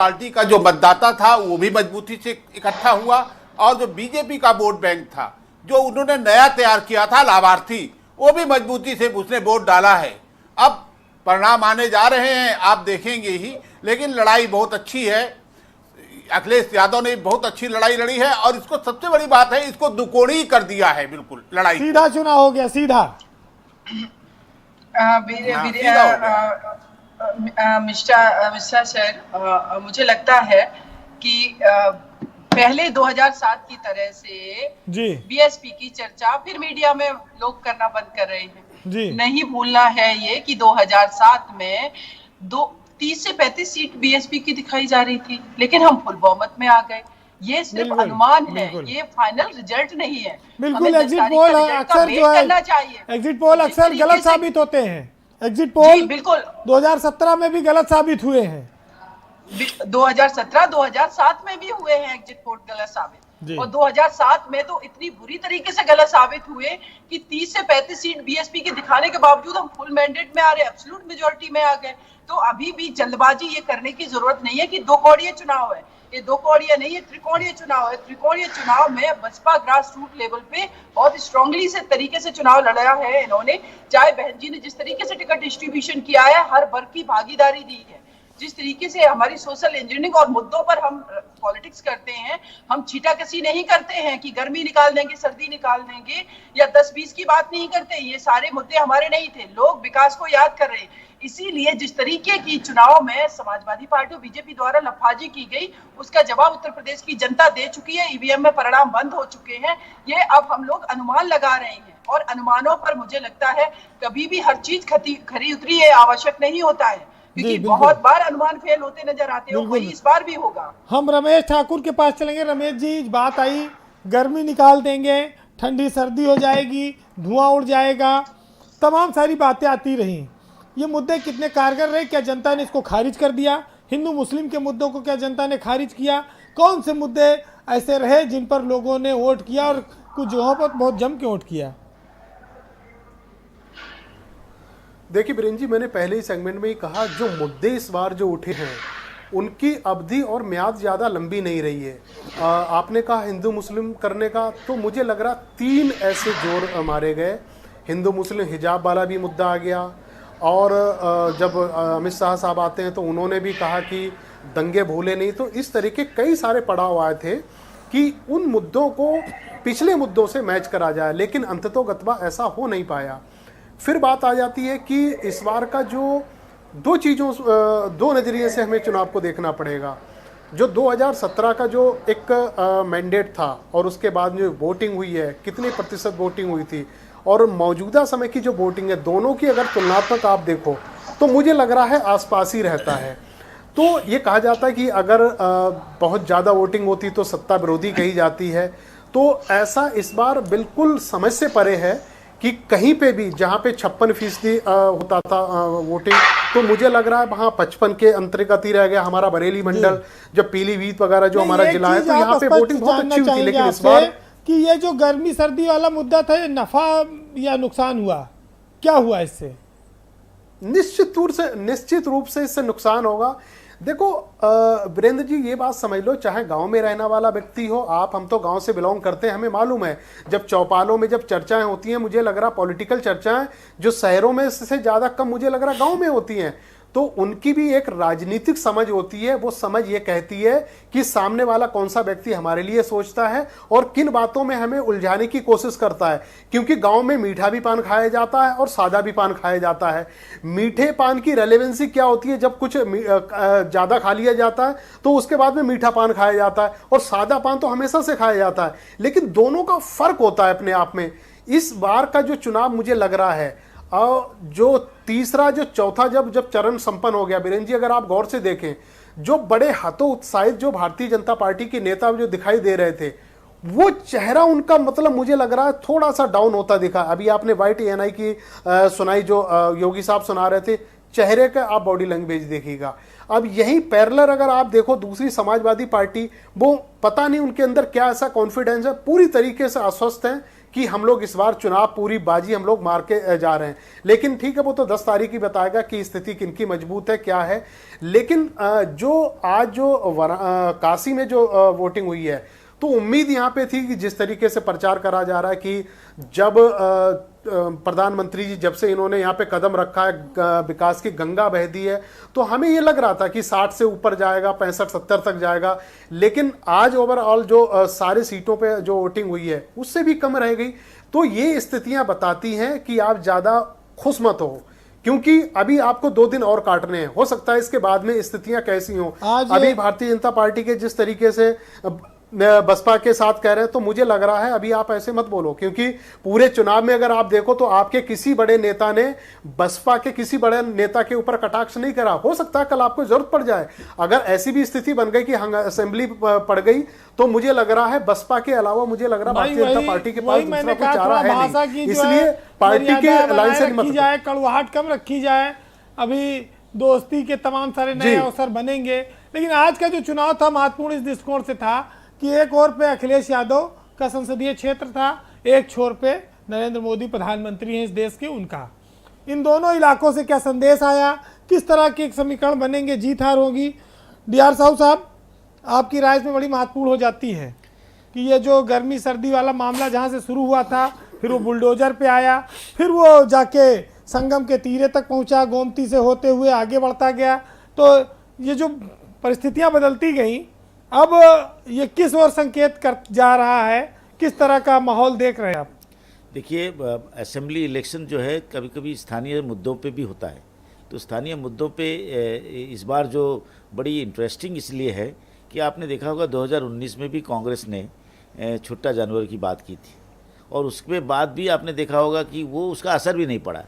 Party का जो मतदाता था वो भी मजबूती से इकट्ठा हुआ और जो बीजेपी का वोट बैंक था, जो उन्होंने नया तैयार किया था लाभार्थी, वो भी मजबूती से उसने वोट डाला है। अब परिणाम आने जा रहे हैं, आप देखेंगे ही, लेकिन लड़ाई बहुत अच्छी है। अखिलेश यादव ने बहुत अच्छी लड़ाई लड़ी है और इसको सबसे बड़ी बात है, इसको दुकोणी कर दिया है, बिल्कुल लड़ाई सीधा चुनाव हो गया, सीधा। मिस्टर सर, मुझे लगता है कि पहले 2007 की तरह से बीएसपी की चर्चा फिर मीडिया में लोग करना बंद कर रहे हैं। नहीं भूलना है ये कि 2007 में 30 से 35 सीट बीएसपी की दिखाई जा रही थी, लेकिन हम फुल बहुमत में आ गए। ये सिर्फ अनुमान है, ये फाइनल रिजल्ट नहीं है। बिल्कुल, एग्जिट पोल अक्सर जो है, एग्जिट पोल अक्सर गलत साबित होते हैं। एग्जिट पोल बिल्कुल 2017 में भी गलत साबित हुए हैं, 2017, 2007 में भी हुए हैं एग्जिट पोल गलत साबित। और 2007 में तो इतनी बुरी तरीके से गलत साबित हुए कि 30 से 35 सीट बीएसपी के दिखाने के बावजूद हम फुल मैंडेट में आ रहे, एब्सोल्यूट मेजोरिटी में आ गए। तो अभी भी जल्दबाजी ये करने की जरूरत नहीं है कि दो कौड़िया चुनाव है, ये दो कौड़िया नहीं है, त्रिकोणीय चुनाव है। त्रिकोणीय चुनाव में बसपा ग्रास रूट लेवल पे बहुत स्ट्रांगली से तरीके से चुनाव लड़ा है इन्होंने। चाहे बहन जी ने जिस तरीके से टिकट डिस्ट्रीब्यूशन किया है, हर वर्ग की भागीदारी दी है, जिस तरीके से हमारी सोशल इंजीनियरिंग और मुद्दों पर हम पॉलिटिक्स करते हैं, हम छीटाकशी नहीं करते हैं कि गर्मी निकाल देंगे, सर्दी निकाल देंगे या 10-20 की बात नहीं करते। ये सारे मुद्दे हमारे नहीं थे, लोग विकास को याद कर रहे हैं। इसीलिए जिस तरीके की चुनाव में समाजवादी पार्टी और बीजेपी द्वारा लफाजी की गई, उसका जवाब उत्तर प्रदेश की जनता दे चुकी है। ईवीएम में परिणाम बंद हो चुके हैं। ये अब हम लोग अनुमान लगा रहे हैं और अनुमानों पर मुझे लगता है कभी भी हर चीज खरी उतरी है आवश्यक नहीं होता है, क्योंकि बहुत बार अनुमान फेल होते नजर आते हैं। वही इस बार भी होगा। हम रमेश ठाकुर के पास चलेंगे। रमेश जी, बात आई गर्मी निकाल देंगे, ठंडी सर्दी हो जाएगी, धुआं उड़ जाएगा, तमाम सारी बातें आती रही। ये मुद्दे कितने कारगर रहे? क्या जनता ने इसको खारिज कर दिया? हिंदू मुस्लिम के मुद्दों को क्या जनता ने खारिज किया? कौन से मुद्दे ऐसे रहे जिन पर लोगों ने वोट किया और कुछ जगहों पर बहुत जम के वोट किया? देखिए बीरेन जी, मैंने पहले ही सेगमेंट में ही कहा, जो मुद्दे इस बार जो उठे हैं उनकी अवधि और म्याद ज़्यादा लंबी नहीं रही है। आपने कहा हिंदू मुस्लिम करने का, तो मुझे लग रहा 3 ऐसे जोर मारे गए। हिंदू मुस्लिम हिजाब वाला भी मुद्दा आ गया, और जब अमित शाह साहब आते हैं तो उन्होंने भी कहा कि दंगे भूले नहीं। तो इस तरीके कई सारे पड़ाव आए थे कि उन मुद्दों को पिछले मुद्दों से मैच करा जाए, लेकिन अंततोगत्वा ऐसा हो नहीं पाया। फिर बात आ जाती है कि इस बार का जो दो नज़रिए से हमें चुनाव को देखना पड़ेगा। जो 2017 का जो एक मैंडेट था और उसके बाद जो वोटिंग हुई है, कितने प्रतिशत वोटिंग हुई थी, और मौजूदा समय की जो वोटिंग है, दोनों की अगर तुलनात्मक आप देखो तो मुझे लग रहा है आसपास ही रहता है। तो ये कहा जाता है कि अगर बहुत ज़्यादा वोटिंग होती तो सत्ता विरोधी कही जाती है। तो ऐसा इस बार बिल्कुल समझ से परे है कि कहीं पे भी जहाँ पे 56% होता था वोटिंग, तो मुझे लग रहा है वहाँ 55 के अंतर्गत ही रह गया। हमारा बरेली मंडल, जब पीलीभीत वगैरह जो हमारा जिला है, तो यहाँ पे वोटिंग बहुत अच्छी हुई थी। लेकिन इस बार कि ये जो गर्मी सर्दी वाला मुद्दा था, ये नफा या नुकसान हुआ? क्या हुआ इससे? निश्चित रूप से इससे नुकसान होगा। देखो वीरेंद्र जी, ये बात समझ लो, चाहे गांव में रहने वाला व्यक्ति हो, हम तो गांव से बिलोंग करते हैं, हमें मालूम है जब चौपालों में जब चर्चाएं होती हैं, मुझे लग रहा पॉलिटिकल चर्चाएं जो शहरों में से ज़्यादा कम मुझे लग रहा गांव में होती हैं। तो उनकी भी एक राजनीतिक समझ होती है। वो समझ ये कहती है कि सामने वाला कौन सा व्यक्ति हमारे लिए सोचता है और किन बातों में हमें उलझाने की कोशिश करता है। क्योंकि गांव में मीठा भी पान खाया जाता है और सादा भी पान खाया जाता है। मीठे पान की रेलेवेंसी क्या होती है? जब कुछ ज़्यादा खा लिया जाता है तो उसके बाद में मीठा पान खाया जाता है, और सादा पान तो हमेशा से खाया जाता है। लेकिन दोनों का फर्क होता है अपने आप में। इस बार का जो चुनाव मुझे लग रहा है, और जो तीसरा जो चौथा जब चरण संपन्न हो गया, बीरेन जी, अगर आप गौर से देखें, जो बड़े हतोत्साहित जो भारतीय जनता पार्टी के नेता जो दिखाई दे रहे थे, वो चेहरा उनका मतलब मुझे लग रहा है थोड़ा सा डाउन होता दिखा। अभी आपने YTNI की सुनाई, जो योगी साहब सुना रहे थे, चेहरे का आप बॉडी लैंग्वेज देखिएगा। अब यही पैरेलल अगर आप देखो दूसरी समाजवादी पार्टी, वो पता नहीं उनके अंदर क्या ऐसा कॉन्फिडेंस है, पूरी तरीके से आश्वस्त हैं कि हम लोग इस बार चुनाव पूरी बाजी हम लोग मार के जा रहे हैं। लेकिन ठीक है, वो तो 10 तारीख ही बताएगा कि स्थिति किनकी मजबूत है, क्या है। लेकिन जो आज जो काशी में जो वोटिंग हुई है, तो उम्मीद यहाँ पे थी कि जिस तरीके से प्रचार करा जा रहा है कि जब प्रधानमंत्री जी जब से इन्होंने यहाँ पे कदम रखा है, विकास की गंगा बह दी है, तो हमें ये लग रहा था कि 60 से ऊपर जाएगा, 65-70 तक जाएगा। लेकिन आज ओवरऑल जो सारे सीटों पे जो वोटिंग हुई है उससे भी कम रह गई। तो ये स्थितियां बताती हैं कि आप ज़्यादा खुश मत हो, क्योंकि अभी आपको 2 दिन और काटने हैं। हो सकता है इसके बाद में स्थितियां कैसी हों। अभी भारतीय जनता पार्टी के जिस तरीके से बसपा के साथ कह रहे हैं, तो मुझे लग रहा है अभी आप ऐसे मत बोलो, क्योंकि पूरे चुनाव में अगर आप देखो तो आपके किसी बड़े नेता ने बसपा के किसी बड़े नेता के ऊपर कटाक्ष नहीं करा। हो सकता है कल आपको जरूरत पड़ जाए। अगर ऐसी भी स्थिति बन गई कि असेंबली पड़ गई, तो मुझे लग रहा है बसपा के अलावा मुझे लग रहा है भारतीय जनता पार्टी के पास दूसरा कोई चारा है नहीं। इसलिए पार्टी के लाइन से मत जाए, कड़वाहट कम रखी जाए। अभी दोस्ती के तमाम सारे नए अवसर बनेंगे। लेकिन आज का जो चुनाव था महत्वपूर्ण इस दृष्टिकोण से था कि एक ओर पे अखिलेश यादव का संसदीय क्षेत्र था, एक छोर पे नरेंद्र मोदी प्रधानमंत्री हैं इस देश के, उनका। इन दोनों इलाकों से क्या संदेश आया, किस तरह के एक समीकरण बनेंगे, जीत हार होगी। डीआर साहब, आपकी राय में बड़ी महत्वपूर्ण हो जाती है कि ये जो गर्मी सर्दी वाला मामला जहाँ से शुरू हुआ था, फिर वो बुलडोजर पे आया, फिर वो जाके संगम के तीरे तक पहुँचा, गोमती से होते हुए आगे बढ़ता गया। तो ये जो परिस्थितियाँ बदलती गई, अब ये किस ओर संकेत कर जा रहा है, किस तरह का माहौल देख रहे हैं आप? देखिए, असेंबली इलेक्शन जो है कभी कभी स्थानीय मुद्दों पे भी होता है। तो स्थानीय मुद्दों पे इस बार जो बड़ी इंटरेस्टिंग इसलिए है कि आपने देखा होगा 2019 में भी कांग्रेस ने छुट्टा जानवर की बात की थी, और उसके बाद भी आपने देखा होगा कि वो उसका असर भी नहीं पड़ा।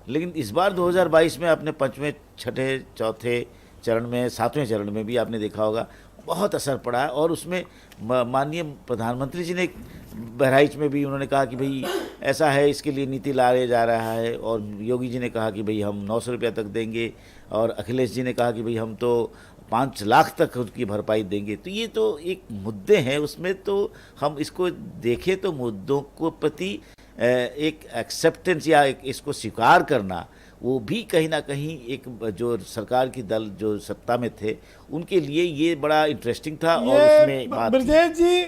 लेकिन इस बार 2022 में आपने 5वें, 6ठे, 4थे चरण में, 7वें चरण में भी आपने देखा होगा बहुत असर पड़ा है। और उसमें माननीय प्रधानमंत्री जी ने बहराइच में भी उन्होंने कहा कि भाई ऐसा है, इसके लिए नीति लाया जा रहा है, और योगी जी ने कहा कि भाई हम 900 रुपया तक देंगे, और अखिलेश जी ने कहा कि भाई हम तो 5 लाख तक उसकी भरपाई देंगे। तो ये तो एक मुद्दे हैं, उसमें तो हम इसको देखें तो मुद्दों को प्रति एक एक्सेप्टेंस या इसको स्वीकार करना, वो भी कहीं ना कहीं एक जो सरकार की दल जो सत्ता में थे उनके लिए ये बड़ा इंटरेस्टिंग था। और उसमें ब्रजेश जी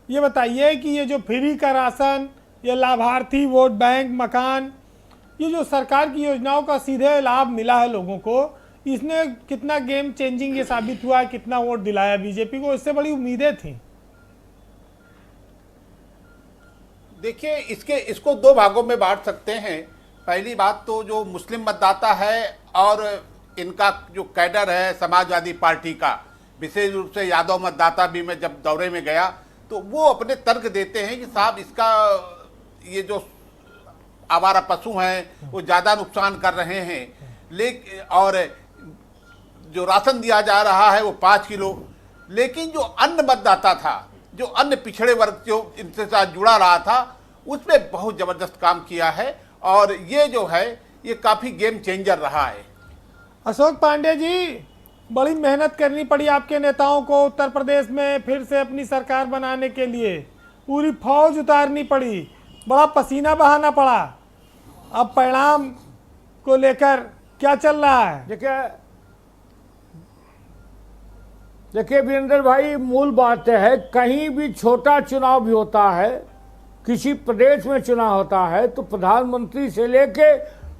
ये बताइए कि ये जो फ्री का राशन, ये लाभार्थी वोट बैंक, मकान, ये जो सरकार की योजनाओं का सीधे लाभ मिला है लोगों को, इसने कितना गेम चेंजिंग ये साबित हुआ, कितना वोट दिलाया बीजेपी को? इससे बड़ी उम्मीदें थी। देखिए, इसको 2 भागों में बांट सकते हैं। पहली बात तो जो मुस्लिम मतदाता है और इनका जो कैडर है समाजवादी पार्टी का, विशेष रूप से यादव मतदाता भी, मैं जब दौरे में गया तो वो अपने तर्क देते हैं कि साहब इसका ये जो आवारा पशु हैं वो ज़्यादा नुकसान कर रहे हैं, लेकिन और जो राशन दिया जा रहा है वो 5 किलो। लेकिन जो अन्य मतदाता था, जो अन्य पिछड़े वर्ग जो इनसे साथ जुड़ा रहा था, उसमें बहुत ज़बरदस्त काम किया है, और ये जो है ये काफ़ी गेम चेंजर रहा है। अशोक पांडे जी, बड़ी मेहनत करनी पड़ी आपके नेताओं को उत्तर प्रदेश में फिर से अपनी सरकार बनाने के लिए, पूरी फौज उतारनी पड़ी, बड़ा पसीना बहाना पड़ा। अब परिणाम को लेकर क्या चल रहा है? देखिए वीरेंद्र भाई, मूल बात है, कहीं भी छोटा चुनाव भी होता है, किसी प्रदेश में चुनाव होता है, तो प्रधानमंत्री से लेके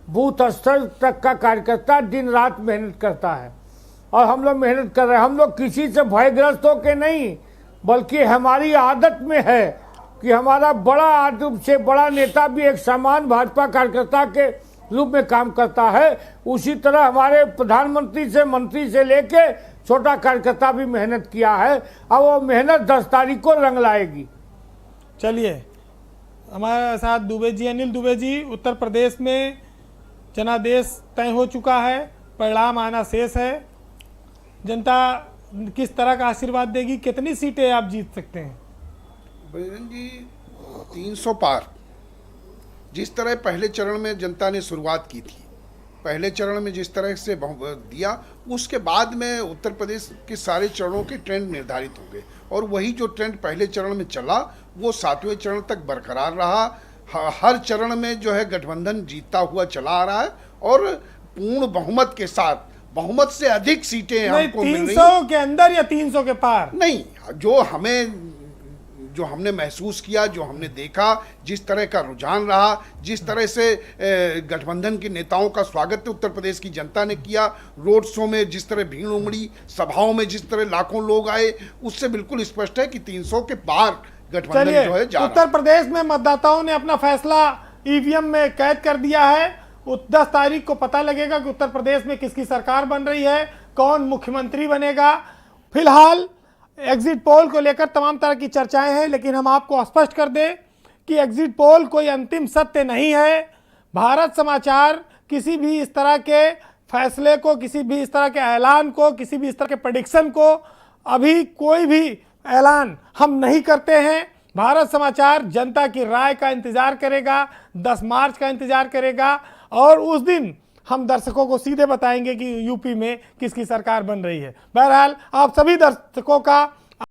बूथ स्तर तक का कार्यकर्ता दिन रात मेहनत करता है, और हम लोग मेहनत कर रहे हैं। हम लोग किसी से भयग्रस्त होके नहीं, बल्कि हमारी आदत में है कि हमारा बड़ा आदमी से बड़ा नेता भी एक समान भाजपा कार्यकर्ता के रूप में काम करता है। उसी तरह हमारे प्रधानमंत्री से, मंत्री से लेके छोटा कार्यकर्ता भी मेहनत किया है, और वो मेहनत 10 तारीख को रंग लाएगी। चलिए, हमारे साथ दुबे जी, अनिल दुबे जी, उत्तर प्रदेश में जनादेश तय हो चुका है, परिणाम आना शेष है। जनता किस तरह का आशीर्वाद देगी, कितनी सीटें आप जीत सकते हैं? बजरंग जी, 300 पार। जिस तरह पहले चरण में जनता ने शुरुआत की थी, पहले चरण में जिस तरह से दिया, उसके बाद में उत्तर प्रदेश के सारे चरणों के ट्रेंड निर्धारित हो गए, और वही जो ट्रेंड पहले चरण में चला वो 7वें चरण तक बरकरार रहा। हर चरण में जो है गठबंधन जीतता हुआ चला आ रहा है और पूर्ण बहुमत के साथ, बहुमत से अधिक सीटें नहीं, हमको मिल रही 300 के अंदर या 300 के पार? नहीं, जो हमने महसूस किया, जो हमने देखा, जिस तरह का रुझान रहा, जिस तरह से गठबंधन के नेताओं का स्वागत उत्तर प्रदेश की जनता ने किया, रोड शो में जिस तरह भीड़ उमड़ी, सभाओं में जिस तरह लाखों लोग आए, उससे बिल्कुल स्पष्ट है कि 300 के पार गठबंधन जो है जा रहा है। उत्तर प्रदेश में मतदाताओं ने अपना फैसला ईवीएम में कैद कर दिया है। 10 तारीख को पता लगेगा कि उत्तर प्रदेश में किसकी सरकार बन रही है, कौन मुख्यमंत्री बनेगा। फिलहाल एग्जिट पोल को लेकर तमाम तरह की चर्चाएं हैं, लेकिन हम आपको स्पष्ट कर दें कि एग्जिट पोल कोई अंतिम सत्य नहीं है। भारत समाचार किसी भी इस तरह के फैसले को, किसी भी इस तरह के ऐलान को, किसी भी इस तरह के प्रेडिक्शन को, अभी कोई भी ऐलान हम नहीं करते हैं। भारत समाचार जनता की राय का इंतजार करेगा, 10 मार्च का इंतजार करेगा और उस दिन हम दर्शकों को सीधे बताएंगे कि यूपी में किसकी सरकार बन रही है। बहरहाल आप सभी दर्शकों का